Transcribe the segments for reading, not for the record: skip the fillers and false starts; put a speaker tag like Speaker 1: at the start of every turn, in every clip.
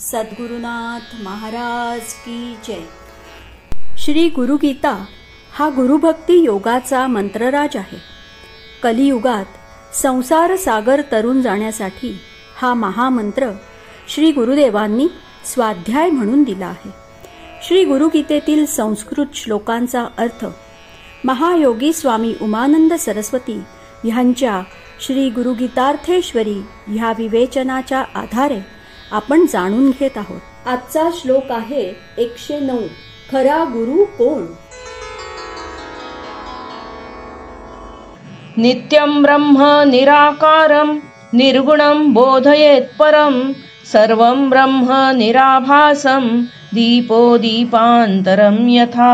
Speaker 1: सद्गुरुनाथ महाराज की जय। श्री गुरुगीता हा गुरुभक्ती योगाचा मंत्रराज आहे। कलियुगात संसार सागर तरून जाण्यासाठी हा महामंत्र श्री गुरुदेवांनी स्वाध्याय म्हणून दिला आहे। श्री गुरुगीतेतील संस्कृत श्लोकांचा अर्थ महायोगी स्वामी उमानंद सरस्वती ह्यांच्या श्री गुरुगीतार्थेश्वरी ह्या विवेचनाच्या आधारे आपण जाणून घेत आहोत। आजचा श्लोक आहे 109। खरा गुरु कोण?
Speaker 2: नित्यं ब्रह्म निराकारं निर्गुणं बोधयेत् परं सर्वं ब्रह्म निराभासं दीपो दीपांतरं यथा।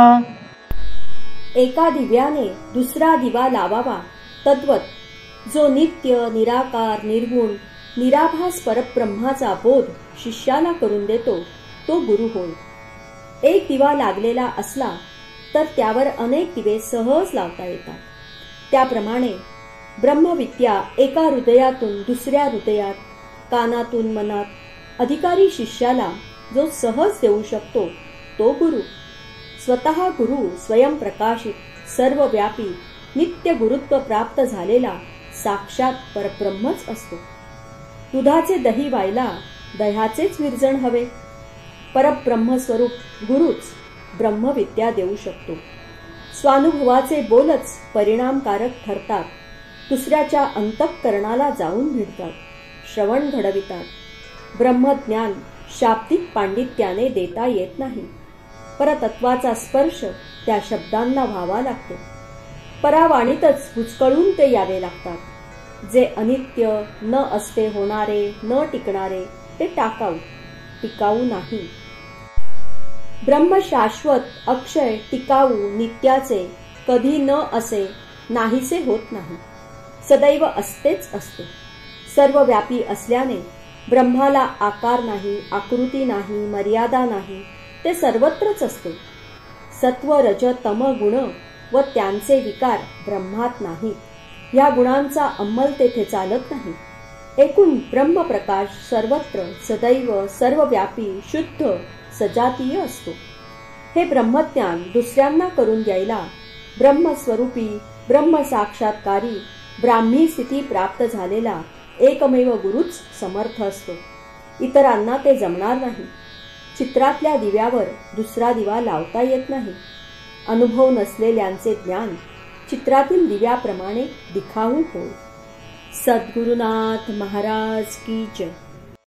Speaker 1: एका दिव्याने दुसरा दिवा लावावा तद्वत जो नित्य निराकार निर्गुण निराभास परब्रह्माचा बोध शिष्याला करून देतो तो गुरु होय। एक दिवा लागलेला असला तर त्यावर अनेक दिवे सहज लावता येतात। त्याप्रमाणे ब्रह्मविद्या एका हृदयातून दुसऱ्या हृदयात, कानातून मनात अधिकारी शिष्याला जो सहज देऊ शकतो तो गुरु। स्वतः गुरु स्वयंप्रकाशित सर्वव्यापी नित्य गुरुत्व प्राप्त झालेला साक्षात परब्रह्मच असतो। दुधाचे दही व्हायला दह्याचेच विरजण हवे। परब्रह्म स्वरूप गुरुच ब्रह्मविद्या देऊ शकतो। स्वानुभवाचे बोलच परिणामकारक ठरतात, दुसऱ्याच्या अंतःकरणाला जाऊन भिडतात, श्रवण घडवितात। ब्रह्मज्ञान शाब्दिक पांडित्याने देता येत नाही, परतत्वाचा स्पर्श त्या शब्दांना व्हावा लागतो। परावाणीतच हुचकळून ते यावे लागतात। जे अनित्य न असते होणारे न टिकणारे ते टाकाऊ, टिकाऊ नाही। ब्रह्म शाश्वत अक्षय टिकाऊ नित्याचे कधी न असे नाहीसे होत नाही, सदैव असतेच असते। सर्वव्यापी असल्याने ब्रह्माला आकार नाही, आकृती नाही, मर्यादा नाही, ते सर्वत्रच असते। सत्व रज तम गुण व त्यांचे विकार ब्रह्मात नाहीत। या गुणांचा अंमल तेथे चालत नाही। एकूण ब्रह्मप्रकाश सर्वत्र सदैव सर्वव्यापी शुद्ध सजातीय असतो। हे ब्रह्मज्ञान दुसऱ्यांना करून द्यायला ब्रह्मस्वरूपी ब्रह्म साक्षात्कारी ब्राह्मी स्थिती प्राप्त झालेला एकमेव गुरुच समर्थ असतो। इतरांना ते जमणार नाही। चित्रातल्या दिव्यावर दुसरा दिवा लावता येत नाही। अनुभव नसलेल्यांचे ज्ञान चित्रातील दिव्याप्रमाणे दिखाऊ होय। सद्गुरुनाथ महाराज की जय।